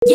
What's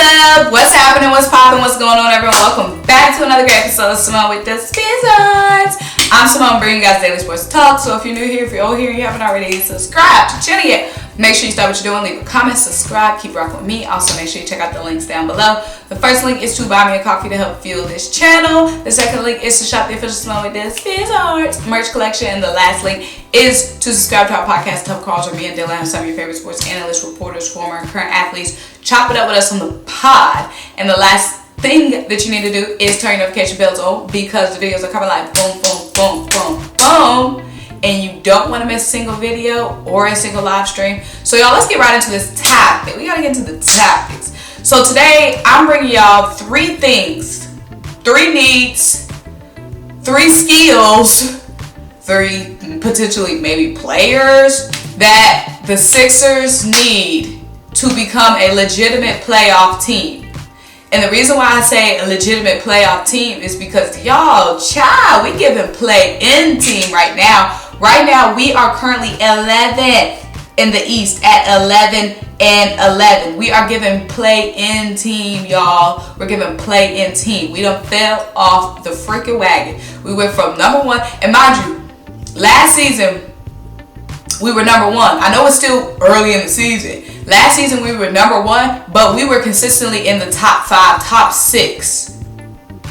up? What's happening? What's popping? What's going on, everyone? Welcome back to another great episode of Simone with the Sports. I'm Simone, bringing you guys daily sports talk. So if you're new here, if you're old here, and you haven't already subscribed to the channel yet, make sure you start what you're doing. Leave a comment, subscribe, keep rocking with me. Also, make sure you check out the links down below. The first link is to buy me a coffee to help fuel this channel. The second link is to shop the official Simone with the Sports merch collection. And the last link is to subscribe to our podcast, Tough Calls, where me and DILLON have some of your favorite sports analysts, reporters, former and current athletes chop it up with us on the pod. And the last thing that you need to do is turn your notification bells on, because the videos are coming like boom, boom, boom, boom, boom. And you don't want to miss a single video or a single live stream. So y'all, let's get right into this topic. We gotta get into the topics. So today I'm bringing y'all three things, 3 needs, 3 skills, 3 potentially maybe players that the Sixers need to become a legitimate playoff team. And the reason why I say a legitimate playoff team is because y'all, child, we giving play-in team right now. Right now, we are currently 11th in the East at 11-11. We are giving play-in team, y'all. We're giving play-in team. We done fell off the freaking wagon. We went from number 1, and mind you, last season we were number 1. I know it's still early in the season. Last season we were number 1, but we were consistently in the top 5, top 6.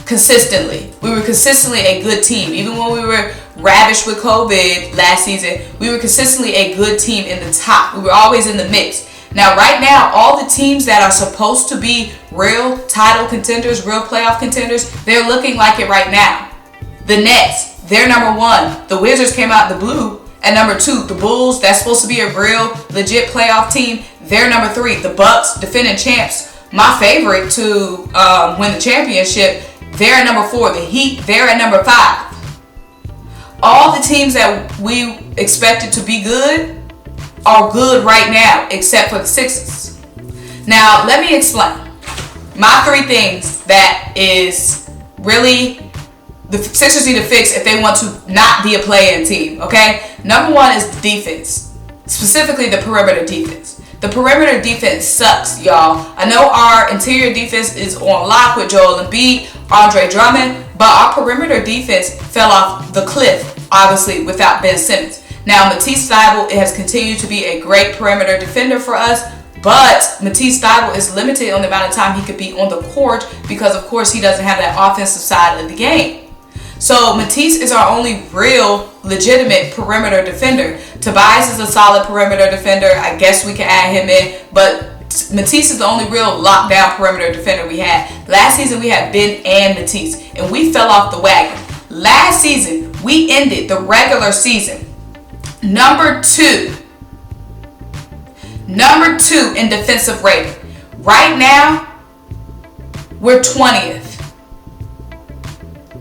Consistently. We were consistently a good team. Even when we were ravished with COVID last season, we were consistently a good team in the top. We were always in the mix. Now, right now, all the teams that are supposed to be real title contenders, real playoff contenders, they're looking like it right now. The Nets, they're number 1. The Wizards came out the blue at number 2. The Bulls, that's supposed to be a real legit playoff team, they're number 3. The Bucks, defending champs, my favorite to win the championship, they're at number 4. The Heat, they're at number 5. All the teams that we expected to be good are good right now, except for the Sixers. Now, let me explain. My 3 things that is really the Sixers need to fix if they want to not be a play-in team, okay? Number 1 is the defense, specifically the perimeter defense. The perimeter defense sucks, y'all. I know our interior defense is on lock with Joel Embiid, Andre Drummond, but our perimeter defense fell off the cliff, obviously, without Ben Simmons. Now, Mathews has continued to be a great perimeter defender for us, but Mathews is limited on the amount of time he could be on the court because, of course, he doesn't have that offensive side of the game. So Mathews is our only real legitimate perimeter defender. Tobias is a solid perimeter defender. I guess we can add him in, but Mathews is the only real lockdown perimeter defender we had. Last season we had Ben and Mathews, and we fell off the wagon. Last season we ended the regular season number 2 in defensive rating. Right now we're 20th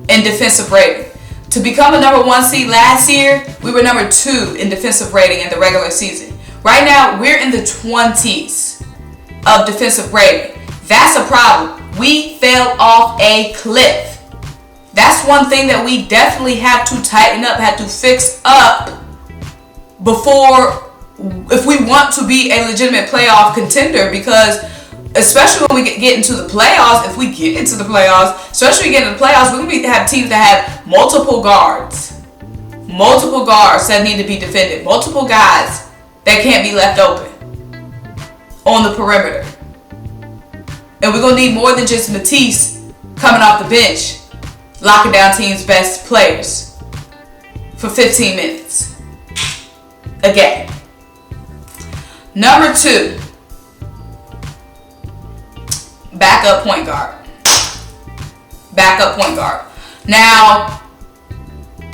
in defensive rating. To become a number 1 seed last year, we were number 2 in defensive rating in the regular season. Right now, we're in the 20s of defensive rating. That's a problem. We fell off a cliff. That's one thing that we definitely have to tighten up, have to fix up before, if we want to be a legitimate playoff contender, because especially when we get into the playoffs, if we get into the playoffs, especially when we get into the playoffs, we're going to have teams that have multiple guards that need to be defended, multiple guys that can't be left open on the perimeter. And we're going to need more than just Mathews coming off the bench, locking down teams' best players for 15 minutes a game. Number 2. Backup point guard. Now,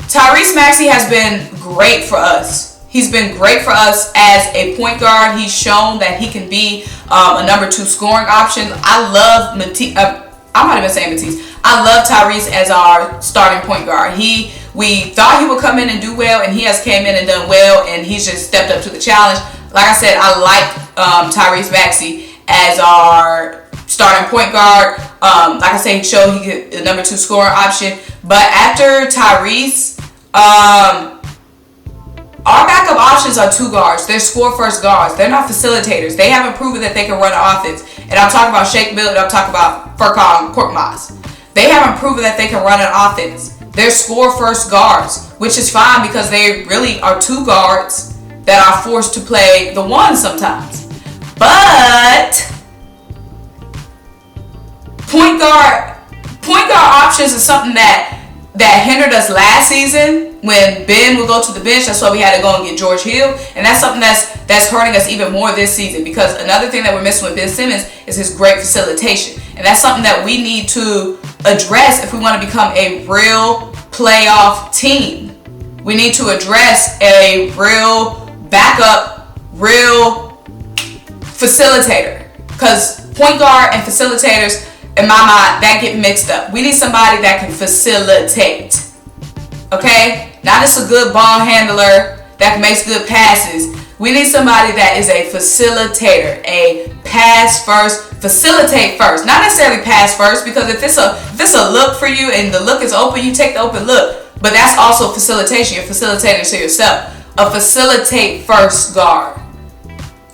Tyrese Maxey has been great for us. He's been great for us as a point guard. He's shown that he can be a number 2 scoring option. I love Mathews. I'm not even saying Mathews. I love Tyrese as our starting point guard. We thought he would come in and do well, and he has came in and done well, and he's just stepped up to the challenge. Like I said, I like Tyrese Maxey as our starting point guard. Like I said, he showed he could the number 2 scoring option. But after Tyrese, our backup options are 2 guards. They're score-first guards. They're not facilitators. They haven't proven that they can run an offense. And I'm talking about Shake Milton. I'm talking about Furkan Korkmaz. They haven't proven that they can run an offense. They're score-first guards, which is fine because they really are 2 guards that are forced to play the 1 sometimes. But point guard options is something that hindered us last season when Ben would go to the bench. That's why we had to go and get George Hill, and that's something that's hurting us even more this season, because another thing that we're missing with Ben Simmons is his great facilitation, and that's something that we need to address if we want to become a real playoff team. We need to address a real backup, real facilitator, because point guard and facilitators, in my mind, that get mixed up. We need somebody that can facilitate, okay? Not just a good ball handler that makes good passes. We need somebody that is a facilitator, a pass first, facilitate first. Not necessarily pass first, because if it's a look for you and the look is open, you take the open look. But that's also facilitation. You're facilitating to yourself. A facilitate first guard.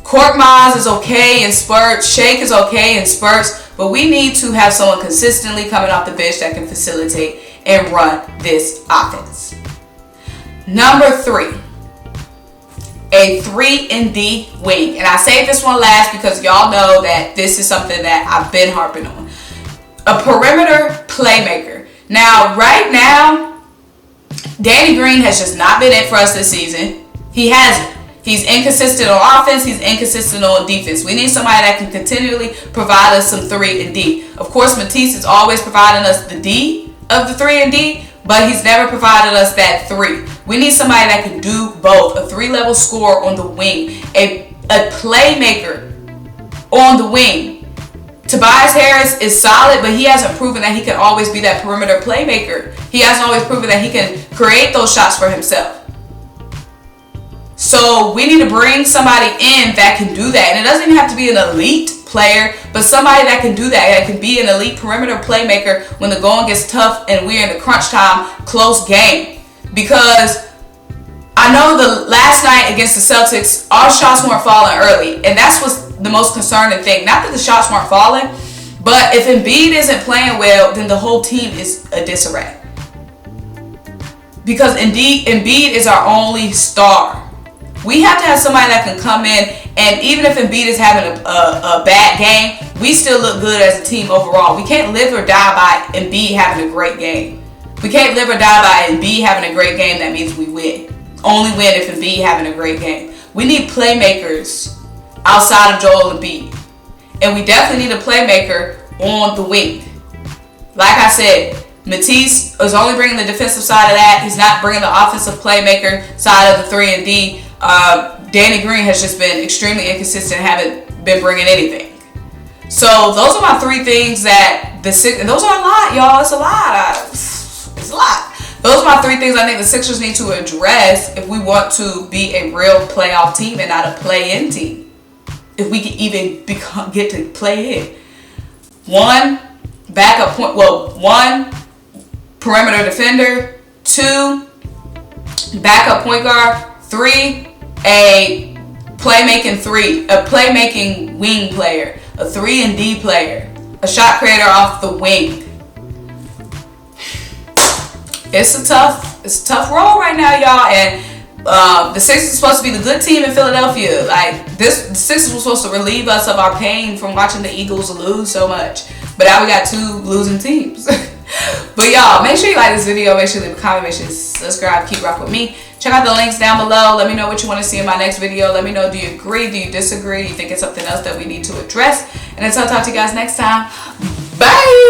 Korkmaz is okay in spurts. Shake is okay in spurts. But we need to have someone consistently coming off the bench that can facilitate and run this offense. Number 3, a 3-and-D wing. And I saved this one last because y'all know that this is something that I've been harping on. A perimeter playmaker. Now, right now, Danny Green has just not been it for us this season. He hasn't. He's inconsistent on offense. He's inconsistent on defense. We need somebody that can continually provide us some 3-and-D. Of course, Mathews is always providing us the D of the 3-and-D, but he's never provided us that 3. We need somebody that can do both. A 3-level scorer on the wing. A playmaker on the wing. Tobias Harris is solid, but he hasn't proven that he can always be that perimeter playmaker. He hasn't always proven that he can create those shots for himself. So we need to bring somebody in that can do that. And it doesn't even have to be an elite player, but somebody that can do that can be an elite perimeter playmaker when the going gets tough and we're in the crunch time, close game. Because I know the last night against the Celtics, our shots weren't falling early. And that's what's the most concerning thing. Not that the shots weren't falling, but if Embiid isn't playing well, then the whole team is a disarray. Because Embiid is our only star. We have to have somebody that can come in, and even if Embiid is having a bad game, we still look good as a team overall. We can't live or die by Embiid having a great game. We can't live or die by Embiid having a great game. That means we win. Only win if Embiid having a great game. We need playmakers outside of Joel Embiid. And we definitely need a playmaker on the wing. Like I said, Mathews is only bringing the defensive side of that. He's not bringing the offensive playmaker side of the 3-and-D. Danny Green has just been extremely inconsistent and haven't been bringing anything. So those are my 3 things that and those are a lot, y'all. It's a lot. It's a lot. Those are my 3 things I think the Sixers need to address if we want to be a real playoff team and not a play-in team. If we can even get to play in. 1, backup point. Well, 1, perimeter defender. 2, backup point guard. 3, a playmaking wing player, a 3-and-D player, a shot creator off the wing. It's a tough role right now, y'all. And the Sixers are supposed to be the good team in Philadelphia. Like the Sixers were supposed to relieve us of our pain from watching the Eagles lose so much. But now we got 2 losing teams. But y'all, make sure you like this video. Make sure you leave a comment. Make sure you subscribe. Keep rocking with me. Check out the links down below. Let me know what you want to see in my next video. Let me know, do you agree? Do you disagree? Do you think it's something else that we need to address? And until I talk to you guys next time, bye!